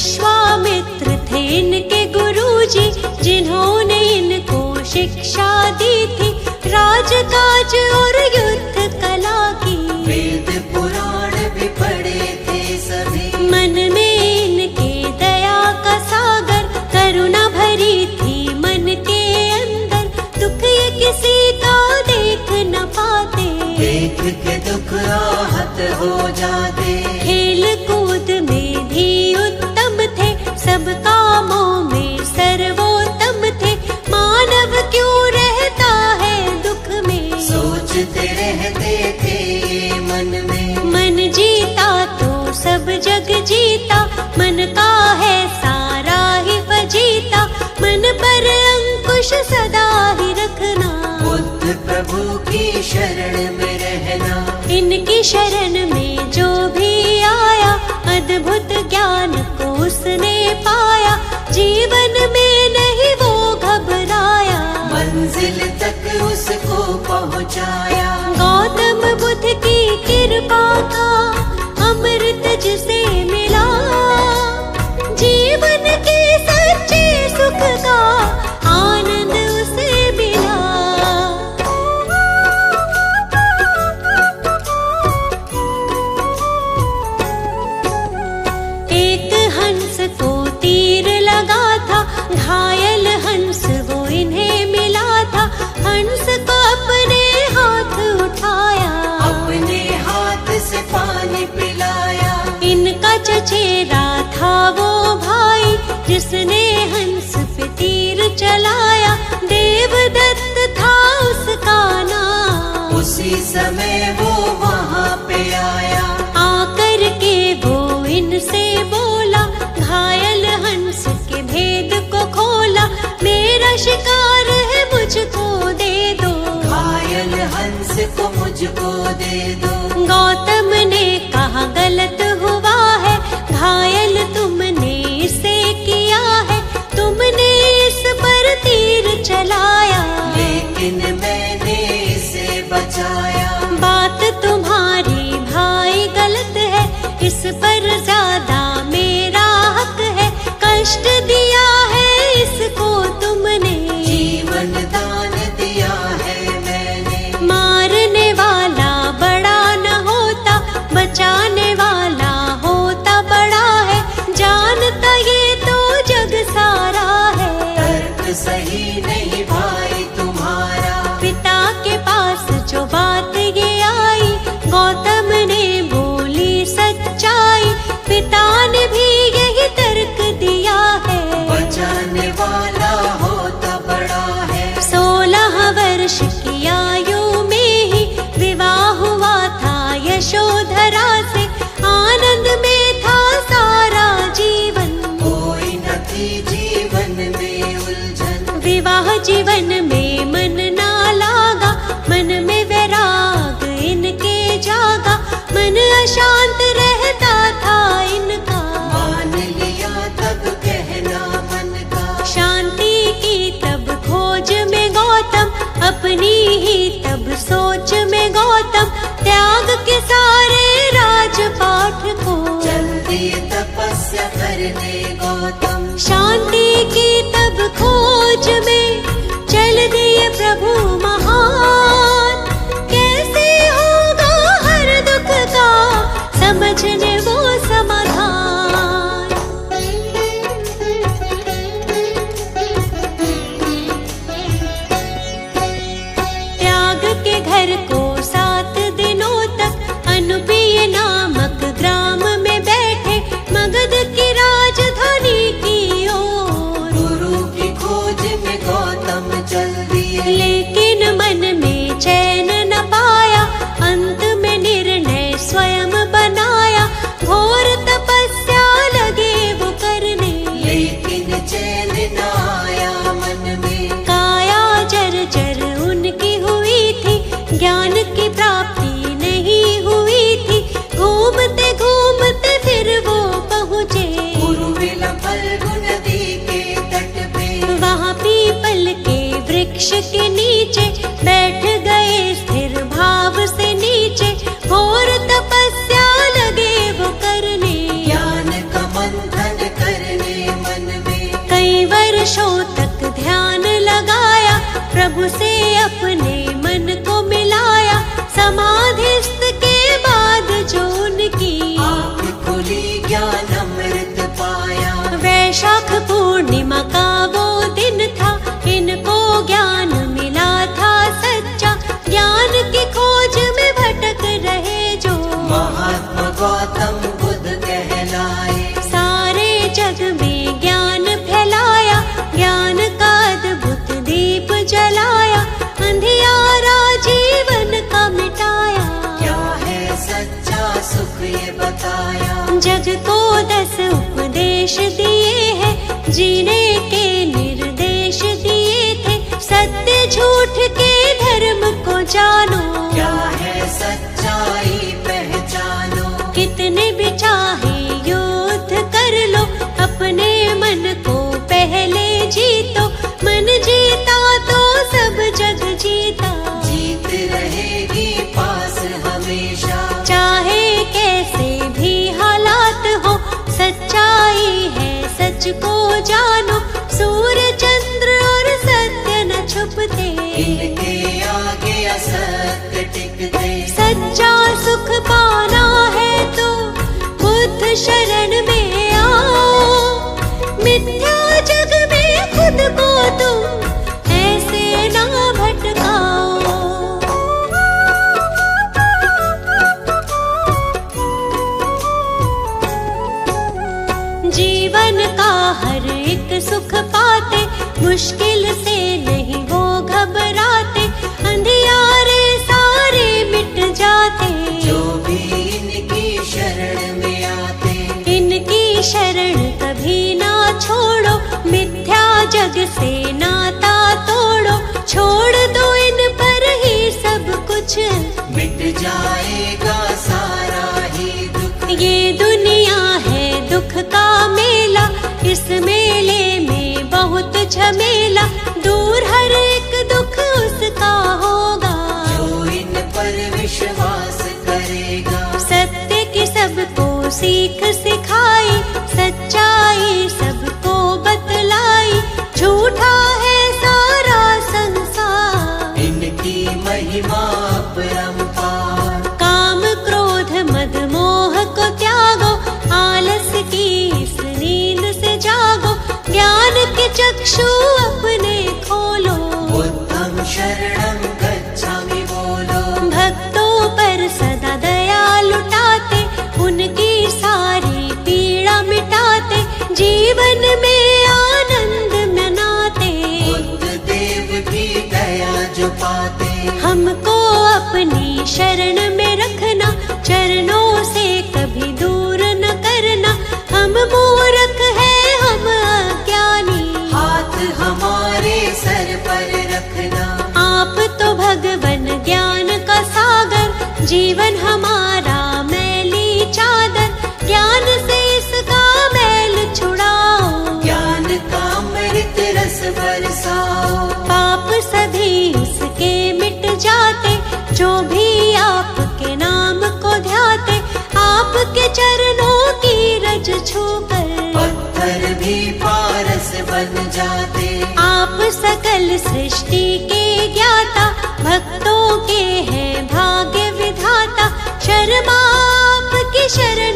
विश्वामित्र थे इनके गुरुजी, जिन्होंने इनको शिक्षा दी थी राजकाज और युद्ध कला की। वेद पुराण भी पढ़े थे सभी, मन में इनके दया का सागर, करुणा भरी थी मन के अंदर, दुख ये किसी का देख न पाते। देख के दुख आहत हो जाते। खेल कूद में भी उत्तम थे, सब कामों में सर्वोत्तम थे। मानव क्यों रहता है दुख में, सोचते रहते थे ये मन में। मन जीता तो सब जग जीता, मन का है सारा ही फजीता। मन पर अंकुश सदा ही रखना, बुद्ध प्रभु की शरण में रहना। इनकी शरण में जो भी आया, अद्भुत ज्ञान को उसने पाया। जीवन में नहीं वो घबराया, मंजिल तक उसको पहुंचाया। गौतम बुद्ध की कृपा का अमृत जिसे मिला, जीवन के सच्चे सुख का आनंद उसे मिला। एक हंस को तीर लगा था, घायल हंस वो इन्हें मिला था। हंस को अपने हाथ उठाया, अपने हाथ से पानी पिलाया। इनका चचेरा था वो भाई, जिसने हंस पे तीर चलाया। देवदत्त था उसका नाम, उसी समय वो वहाँ पे आया। आकर के वो इनसे बोला, घायल हंस के भेद को खोला। मेरा शिकार है मुझको दे दो, घायल हंस को मुझको दे दो। गौतम ने कहा गलत हुआ है, घायल तुमने इसे किया है। तुमने इस पर तीर चलाया, लेकिन मैंने इसे बचाया। बात तुम्हारी भाई गलत है, इस पर ज्यादा मेरा हक है। कष्ट दिया है इसको तुमने, जीवन दान दिया है मैंने। मारने वाला बड़ा न होता, बचाने वाला होता बड़ा है। जानता ये तो जग सारा है, तर्क सही नहीं भाई तुम्हारा। पिता के पास जो बात ये आई, गौतम ने बोली सच्चाई। पिता ने भी यही तर्क दिया है, बचाने वाला होता बड़ा है। 16 वर्ष की आयु में ही विवाह हुआ था यशोधरा से। आनंद में था सारा जीवन, कोई न थी जीवन में उलझन। विवाह जीवन में मन ना लागा, मन में वैराग इनके जागा। मन अशांत रहता था इनका, मान लिया तब कहना मन का। शांति की तब खोज में गौतम, अपनी ही तब सोच में गौतम। त्याग के सारे राजपाठ को, चल दिए तपस्या करने गौतम। शांति की तब खोज में चल दिए प्रभु महान। कैसे होगा हर दुख का समझने वो समाधान। त्याग के घर को 7 दिनों तक अनुपीय नामक ग्राम में बैठे। मगध की राजधानी की प्रभु से अपने मन को मिलाया, समाधिस्थ के बाद जो उनकी आँख खुली ज्ञान अमृत पाया। वैशाख पूर्णिमा का वो दिन था, इनको ज्ञान मिला था सच्चा। ज्ञान की खोज में भटक रहे जो महात्मा गौतम बुद्ध कहलाए। सारे जग में ज्ञान फैलाया, ज्ञान का अद्भुत दीप जलाया, अंधियारा जीवन का मिटाया। क्या है सच्चा सुख ये बताया। जग को 10 उपदेश दिए हैं, जीने के निर्देश दिए थे। सत्य झूठ के धर्म को जानो, क्या है सच्चाई पहचानो। कितने भी चाहे युद्ध कर लो, अपने मन को पहले जीतो। मन जीता तो सब जग जीता, जीत रहेगी पास हमेशा। चाहे कैसे भी हालात हो, सच्चाई है सच को जानो। सूर्य चंद्र और सत्य न छुपते, इनके आगे असत्य टिकते। सच्चा सुख पाना है तो बुद्ध शरण में आओ। मिथ्या जग में खुद को तुम ऐसे ना भटकाओ। जीवन का हर एक सुख पाते, मुश्किल से नहीं वो घबराते। अंधियारे सारे मिट जाते, जो भी इनकी शरण में आते। इनकी शरण कभी ना छोड़ो, मिथ्या जग से नाता तोड़ो। छोड़ दो इन पर ही सब कुछ, मिट जाएगा सारा ही दुख। ये दुनिया है दुख का मेला, इस मेले में बहुत झमेला। दूर हर एक दुख उसका होगा, जो इन पर विश्वास करेगा। सत्य की सबको सीख सिखाई, सच्चाई सबको बतलाई। झूठा है सारा संसार, इनकी महिमा अपरंपार। काम क्रोध मद मोह को त्यागो, आलस की इस नींद से जागो। ज्ञान के चक्षु अपने खोलो, बुद्धं शरणं गच्छामि बोलो। भक्तों पर सदा दया लुटाते, उनकी सारी पीड़ा मिटाते। जीवन में आनंद मनाते, बुद्ध देव की दया जो पाते। हमको अपनी शरण में रखना, चरणों से कभी दूर न करना। हम मूर्ख हैं हम अज्ञानी, हाथ हमारे सर पर रखना। आप तो भगवन ज्ञान का सागर, जीवन हमारा मैली चादर। ज्ञान से इसका मैल छुड़ाओ, ज्ञान का अमृत रस बरसाओ। पाप सभी उसके मिट जाते, जो भी आपके नाम को ध्याते। आपके चरणों की रज छूकर पत्थर भी पारस बन जाते। आप सकल सृष्टि के ज्ञाता, भक्तों के हैं भाग्य विधाता। शर्मा आपकी शरण